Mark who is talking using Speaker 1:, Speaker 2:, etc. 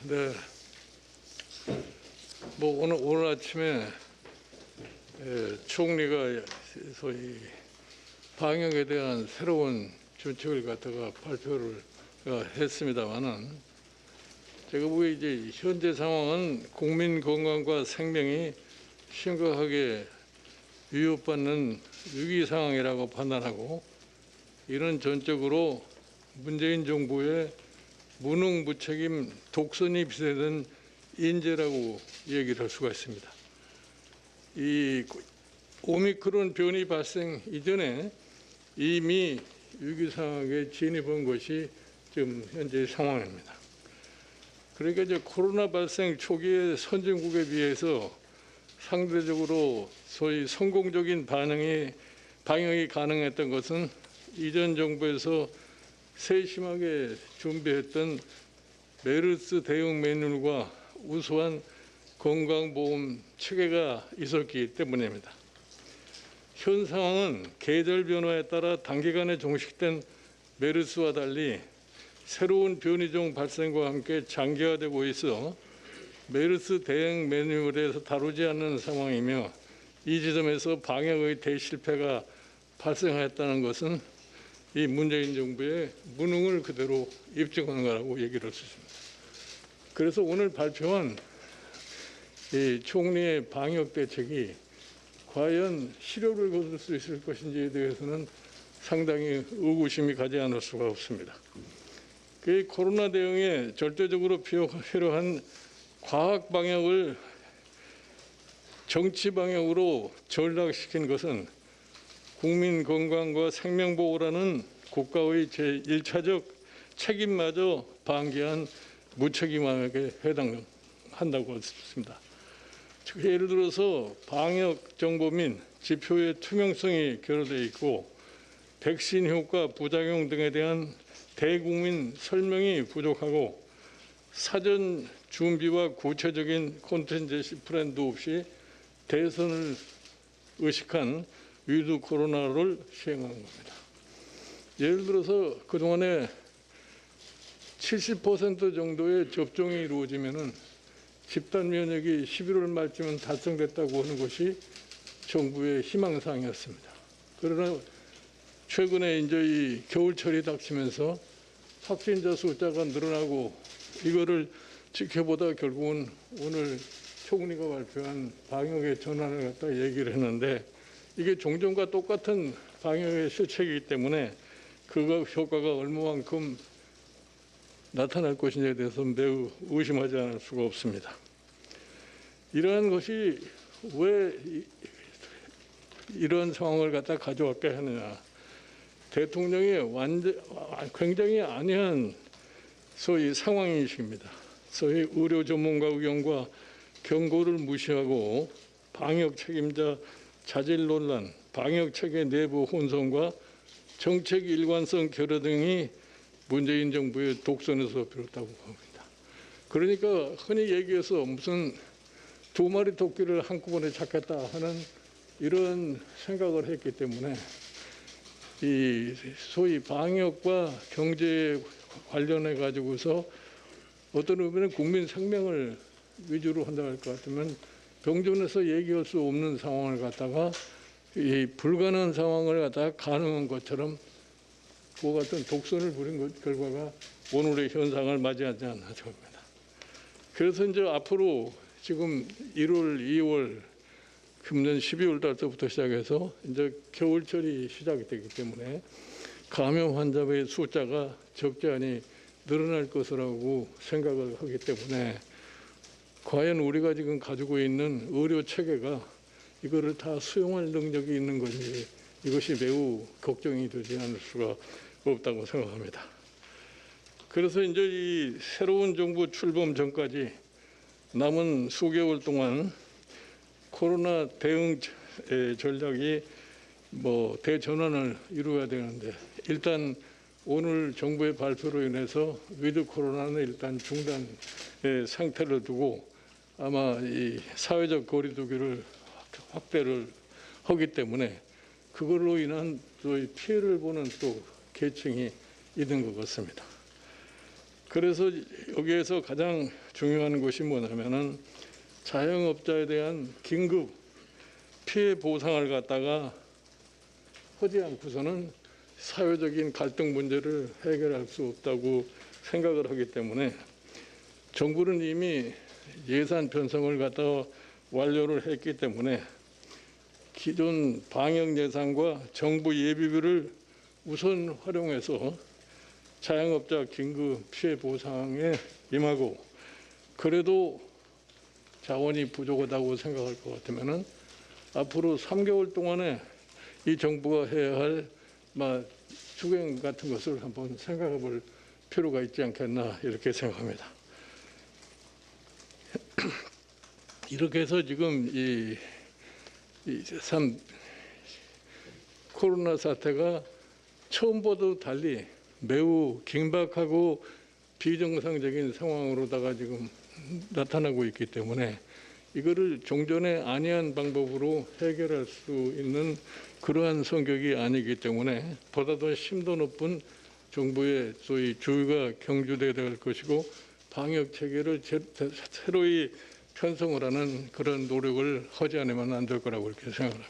Speaker 1: 네. 오늘 아침에 총리가 소위 방역에 대한 새로운 준칙을 갖다가 발표를 했습니다만은 제가 보기에 이제 현재 상황은 국민 건강과 생명이 심각하게 위협받는 위기 상황이라고 판단하고 이런 전적으로 문재인 정부의 무능무책임 독선이 비롯된 인재라고 얘기를 할 수가 있습니다. 이 오미크론 변이 발생 이전에 이미 위기 상황에 진입한 것이 지금 현재 상황입니다. 그러니까 이제 코로나 발생 초기의 선진국에 비해서 상대적으로 소위 성공적인 방역이 가능했던 것은 이전 정부에서 세심하게 준비했던 메르스 대응 매뉴얼과 우수한 건강보험 체계가 있었기 때문입니다. 현 상황은 계절 변화에 따라 단기간에 종식된 메르스와 달리 새로운 변이종 발생과 함께 장기화되고 있어 메르스 대응 매뉴얼에서 다루지 않는 상황이며 이 지점에서 방역의 대실패가 발생하였다는 것은 이 문재인 정부의 무능을 그대로 입증하는 거라고 얘기를 할 수 있습니다. 그래서 오늘 발표한 이 총리의 방역 대책이 과연 실효를 거둘 수 있을 것인지에 대해서는 상당히 의구심이 가지 않을 수가 없습니다. 그 코로나 대응에 절대적으로 필요한 과학 방역을 정치 방역으로 전락시킨 것은 국민 건강과 생명 보호라는 국가의 제1차적 책임마저 방기한 무책임함에 해당한다고 했습니다. 예를 들어서 방역 정보 및 지표의 투명성이 결여되어 있고 백신 효과, 부작용 등에 대한 대국민 설명이 부족하고 사전 준비와 구체적인 콘텐츠 플랜도 없이 대선을 의식한 위드 코로나를 시행한 겁니다. 예를 들어서 그동안에 70% 정도의 접종이 이루어지면은 집단 면역이 11월 말쯤은 달성됐다고 하는 것이 정부의 희망사항이었습니다. 그러나 최근에 이제 이 겨울철이 닥치면서 확진자 숫자가 늘어나고 이거를 지켜보다 결국은 오늘 총리가 발표한 방역의 전환을 갖다 얘기를 했는데 이게 종전과 똑같은 방역의 실책이기 때문에 그 효과가 얼마만큼 나타날 것인지에 대해서 매우 의심하지 않을 수가 없습니다. 이러한 것이 왜 이런 상황을 갖다 가져왔게 하느냐. 대통령이 굉장히 안이한 소위 상황인식입니다. 소위 의료 전문가 의견과 경고를 무시하고 방역 책임자 자질 논란, 방역 체계 내부 혼선과 정책 일관성 결여 등이 문재인 정부의 독선에서 비롯다고 봅니다. 그러니까 흔히 얘기해서 무슨 두 마리 토끼를 한꺼번에 잡겠다 하는 이런 생각을 했기 때문에 이 소위 방역과 경제에 관련해 가지고서 어떤 의미는 국민 생명을 위주로 한다고 할 것 같으면 병존해서 얘기할 수 없는 상황을 갖다가 이 불가능한 상황을 갖다가 가능한 것처럼 그와 같은 독선을 부린 결과가 오늘의 현상을 맞이하지 않나 봅니다. 그래서 이제 앞으로 지금 1월, 2월, 금년 12월 달부터 시작해서 이제 겨울철이 시작이 되기 때문에 감염 환자의 숫자가 적지 않이 늘어날 것이라고 생각을 하기 때문에 과연 우리가 지금 가지고 있는 의료 체계가 이거를 다 수용할 능력이 있는 건지 이것이 매우 걱정이 되지 않을 수가 없다고 생각합니다. 그래서 이제 이 새로운 정부 출범 전까지 남은 수개월 동안 코로나 대응 전략이 대전환을 이루어야 되는데 일단 오늘 정부의 발표로 인해서 위드 코로나는 일단 중단 상태를 두고 아마 이 사회적 거리두기를 확대를 하기 때문에 그걸로 인한 또 피해를 보는 또 계층이 있는 것 같습니다. 그래서 여기에서 가장 중요한 것이 뭐냐면은 자영업자에 대한 긴급 피해 보상을 갖다가 하지 않고서는 사회적인 갈등 문제를 해결할 수 없다고 생각을 하기 때문에 정부는 이미 예산 편성을 갖다가 완료를 했기 때문에 기존 방역 예산과 정부 예비비를 우선 활용해서 자영업자 긴급 피해 보상에 임하고, 그래도 자원이 부족하다고 생각할 것 같으면은 앞으로 3개월 동안에 이 정부가 해야 할 추경 같은 것을 한번 생각해 볼 필요가 있지 않겠나 이렇게 생각합니다. 이렇게 해서 지금 이 코로나 사태가 처음보다도 달리 매우 긴박하고 비정상적인 상황으로다가 지금 나타나고 있기 때문에 이거를 종전에 안이한 방법으로 해결할 수 있는 그러한 성격이 아니기 때문에 보다 더 심도 높은 정부의 소위 주의가 경주돼야 될 것이고, 방역 체계를 새로이 편성을 하는 그런 노력을 하지 않으면 안 될 거라고 이렇게 생각합니다.